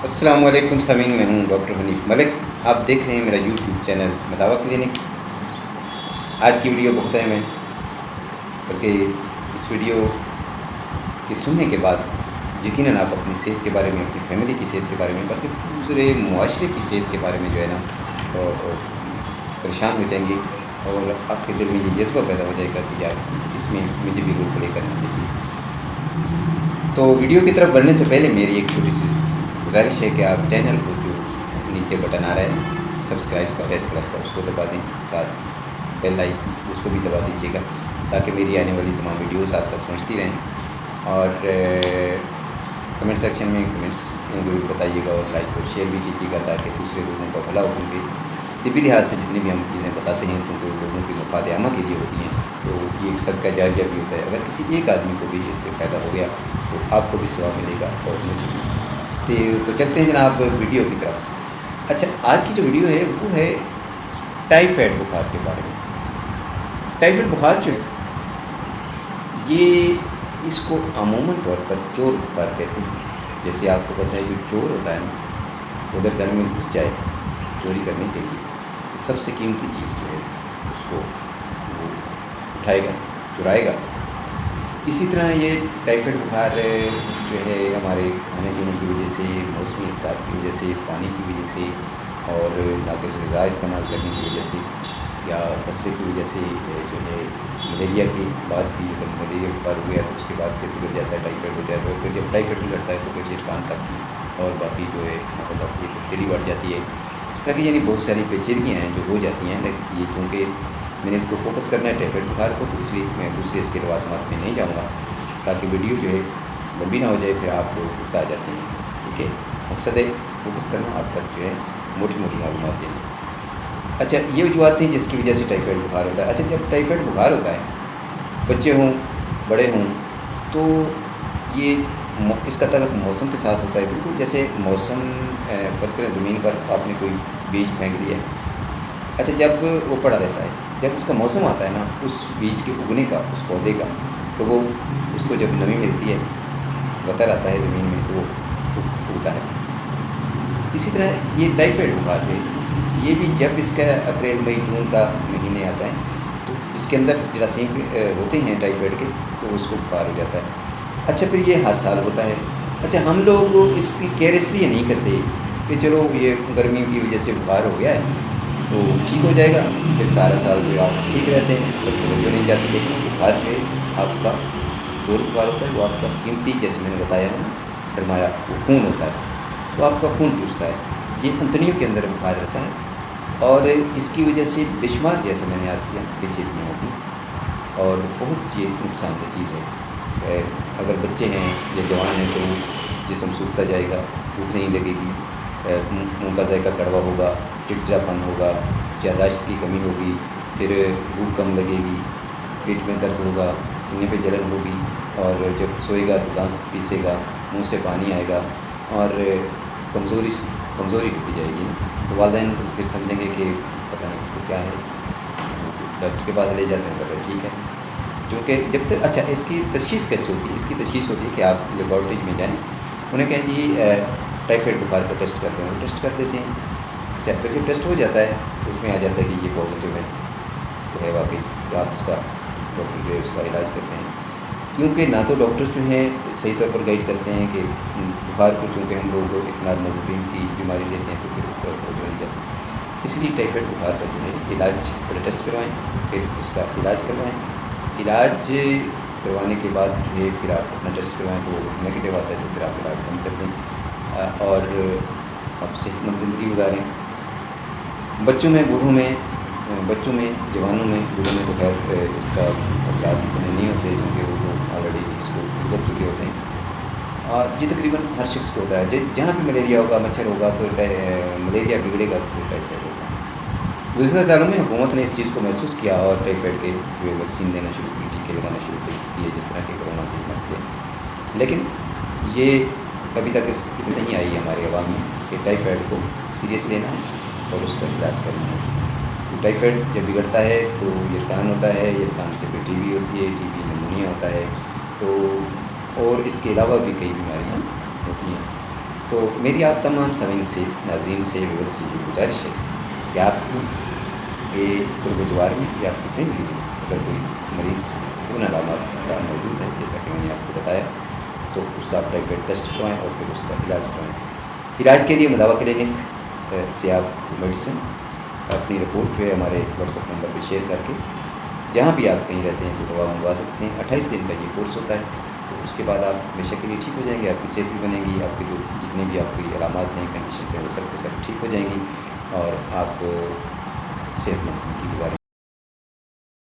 السلام علیکم سامعین، میں ہوں ڈاکٹر حنیف ملک۔ آپ دیکھ رہے ہیں میرا یوٹیوب چینل مداوا کلینک۔ آج کی ویڈیو بہت اہم ہے، بلکہ اس ویڈیو کے سننے کے بعد یقیناً آپ اپنی صحت کے بارے میں، اپنی فیملی کی صحت کے بارے میں، بلکہ پورے معاشرے کی صحت کے بارے میں جو ہے نا پریشان ہو جائیں گے، اور آپ کے دل میں یہ جذبہ پیدا ہو جائے گا کہ یار اس میں مجھے بھی رول پلے کرنا چاہیے۔ تو ویڈیو کی طرف بڑھنے سے پہلے میری ایک چھوٹی سی گزارش ہے کہ آپ چینل کو جو نیچے بٹن آ رہا ہے سبسکرائب کا، ریڈ کلر کا، اس کو دبا دیں، ساتھ بیل آئیکن اس کو بھی دبا دیجیے گا، تاکہ میری آنے والی تمام ویڈیوز آپ تک پہنچتی رہیں۔ اور کمنٹ سیکشن میں کمنٹس ضرور بتائیے گا، اور لائک اور شیئر بھی کیجیے گا، تاکہ دوسرے لوگوں کا بھلا ہو۔ کیونکہ طبی لحاظ سے جتنی بھی ہم چیزیں بتاتے ہیں تو لوگوں کی مفاد عامہ کے لیے ہوتی ہیں، تو یہ ایک صدقہ جاریہ بھی ہوتا ہے۔ اگر کسی ایک آدمی کو بھی اس سے فائدہ ہو گیا تو آپ کو بھی ثواب ملے گا اور مجھے بھی۔ تو چلتے ہیں جناب ویڈیو کی طرف۔ اچھا، آج کی جو ویڈیو ہے وہ ہے ٹائیفائڈ بخار کے بارے میں۔ ٹائیفائڈ بخار جو ہے یہ اس کو عموماً طور پر چور بخار کہتے ہیں۔ جیسے آپ کو پتہ ہے جو چور ہوتا ہے نا، وہ اگر گھر میں گھس جائے چوری کرنے کے لیے تو سب سے قیمتی چیز جو ہے اس کو وہ اٹھائے گا، چرائے گا۔ اسی طرح یہ ٹائیفائڈ بخار جو ہے ہمارے کھانے پینے کی وجہ سے، موسمی اثرات کی وجہ سے، پانی کی وجہ سے، اور ناقص غذا استعمال کرنے کی وجہ سے، یا کثرے کی وجہ سے جو ہے ملیریا کے بعد بھی، اگر ملیریا بخار ہو گیا تو اس کے بعد پھر بگڑ جاتا ہے، ٹائیفائڈ ہو جاتا ہے، اور پھر جب ٹائیفائڈ بگڑتا ہے تو پھر یہ کان تک کی اور باقی جو ہے نقل تک کی بیکٹیری بڑھ جاتی ہے۔ اس طرح کی یعنی بہت ساری پیچیدگیاں ہیں جو ہو جاتی ہیں، لیکن یہ چونکہ میں نے اس کو فوکس کرنا ہے ٹائیفائڈ بخار کو، تو اس لیے میں دوسرے اس کے لوازمات میں نہیں جاؤں گا، تاکہ ویڈیو جو ہے لمبی نہ ہو جائے، پھر آپ لوگ اکتا جاتے ہیں۔ ٹھیک ہے، مقصد ہے فوکس کرنا، آپ تک جو ہے موٹی موٹی معلومات دینا۔ اچھا، یہ وجوہات ہیں جس کی وجہ سے ٹائیفائڈ بخار ہوتا ہے۔ اچھا، جب ٹائیفائڈ بخار ہوتا ہے، بچے ہوں بڑے ہوں، تو یہ اس کا تعلق موسم کے ساتھ ہوتا ہے۔ بالکل جیسے موسم، فرض کریں زمین پر آپ نے کوئی بیج پھینک دیا ہے، اچھا جب وہ پڑا رہتا ہے، جب اس کا موسم آتا ہے نا اس بیج کے اگنے کا، اس پودے کا، تو وہ اس کو جب نمی ملتی ہے، وتر آتا ہے زمین میں، تو وہ اگتا ہے۔ اسی طرح یہ ٹائیفائڈ بخار ہے، یہ بھی جب اس کا اپریل مئی جون کا مہینے آتا ہے تو اس کے اندر جراثیم ہوتے ہیں ٹائیفائڈ کے، تو اس کو بخار ہو جاتا ہے۔ اچھا، پھر یہ ہر سال ہوتا ہے۔ اچھا، ہم لوگ اس کی کیئر اس لیے نہیں کرتے کہ چلو یہ گرمی کی وجہ سے بخار ہو گیا ہے تو ٹھیک ہو جائے گا، پھر سارا سال جو آپ ٹھیک رہتے ہیں، اس پر توجہ نہیں جاتی۔ لیکن بخار جو ہے آپ کا چور بخار ہوتا ہے، وہ آپ کا قیمتی، جیسے میں نے بتایا ہے نا، سرمایہ، وہ خون ہوتا ہے، تو آپ کا خون چوستا ہے۔ یہ انتڑیوں کے اندر بخار رہتا ہے، اور اس کی وجہ سے بے شمار، جیسے میں نے عرض کیا، پیچیدگیاں ہوتی ہیں، اور بہت یہ نقصان دہ چیز ہے۔ اگر بچے ہیں یا جوان ہیں تو جسم سوکھتا جائے گا، بھوک نہیں لگے گی، منہ کا ذائقہ کڑوا ہوگا، چڑچڑاپن ہوگا، یادداشت کی کمی ہوگی، پھر بھوک کم لگے گی، پیٹ میں درد ہوگا، سینے پہ جلن ہوگی، اور جب سوئے گا تو دانت پیسے گا، منہ سے پانی آئے گا، اور کمزوری ہوتی جائے گی نا۔ تو والدین تو پھر سمجھیں گے کہ پتہ نہیں اس کو کیا ہے، ڈاکٹر کے پاس لے جاتے ہیں، بولے ٹھیک ہے، کیونکہ جب تک، اچھا اس کی تشخیص کیسے ہوتی ہے؟ اس کی تشخیص ہوتی ہے کہ آپ لیبارٹری میں جائیں، انہیں کہیں جی ٹائیفائڈ بخار کا ٹیسٹ کرتے ہیں، وہ ٹیسٹ کر دیتے ہیں۔ اچھا، پھر جب ٹیسٹ ہو جاتا ہے تو اس میں آ جاتا ہے کہ یہ پازیٹیو ہے، اس کو ہے واقعی، تو آپ اس کا ڈاکٹر جو ہے اس کا علاج کرتے ہیں۔ کیونکہ نہ تو ڈاکٹر جو ہیں صحیح طور پر گائیڈ کرتے ہیں کہ بخار کو، چونکہ ہم لوگ ایک نارمل روٹین کی بیماری لیتے ہیں، تو پھر اس طرف توجہ نہیں جاتی۔ اس لیے ٹائیفائڈ بخار کا جو ہے علاج، پہلے ٹیسٹ کروائیں، پھر اس کا علاج کروائیں۔ علاج کروانے کے بعد جو ہے پھر آپ اپنا ٹیسٹ کروائیں، تو نگیٹیو آتا ہے تو پھر آپ علاج بند کر دیں، اور آپ صحت مند زندگی گزاریں۔ بچوں میں، بوڑھوں میں، جوانوں میں، بوڑھوں میں تو خیر اس کا اثرات اتنے نہیں ہوتے، کیونکہ وہ تو آلریڈی اس کو بھگت چکے ہوتے ہیں، اور یہ تقریباً ہر شخص کو ہوتا ہے۔ جہاں بھی ملیریا ہوگا، مچھر ہوگا، تو ملیریا بگڑے گا تو پھر ٹائیفائڈ ہوگا۔ گزشتہ سالوں میں حکومت نے اس چیز کو محسوس کیا اور ٹائیفائڈ کے جو ویکسین دینا شروع کی، ٹیکے لگانا شروع کیے، جس طرح کہ کورونا کے مرض کے۔ لیکن یہ ابھی تک اتنی نہیں آئی ہمارے عوام میں کہ ٹائیفائڈ کو سیریس لینا ہے اور اس کا علاج کرنا ہے۔ ٹائیفائڈ جب بگڑتا ہے تو یرکان ہوتا ہے، یرکان سے پھر ٹی بی ہوتی ہے، ٹی بی نمونیا ہوتا ہے، تو اور اس کے علاوہ بھی کئی بیماریاں ہوتی ہیں۔ تو میری آپ تمام سامعین سے، ناظرین سے، ویورز سے یہ گزارش ہے کہ آپ کو یہ پروجوار میں یا آپ کی فیملی میں اگر کوئی مریض ان علامات کا موجود ہے جیسا کہ میں نے آپ کو بتایا، تو اس کا آپ ٹائیفائڈ ٹیسٹ کروائیں اور پھر اس کا علاج کروائیں۔ علاج کے لیے مداوا کلینک سے آپ میڈیسن اپنی رپورٹ جو ہے ہمارے واٹس ایپ نمبر پہ شیئر کر کے جہاں بھی آپ کہیں رہتے ہیں تو دوا منگوا سکتے ہیں۔ 28 دن کا یہ کورس ہوتا ہے، تو اس کے بعد آپ بے شک ٹھیک ہو جائیں گے، آپ کی صحت بھی بنے گی، آپ کے جو جتنے بھی آپ کی علامات ہیں، کنڈیشنز ہیں، وہ سب کے سب ٹھیک ہو جائیں گی اور آپ صحت مند زندگی گزاریں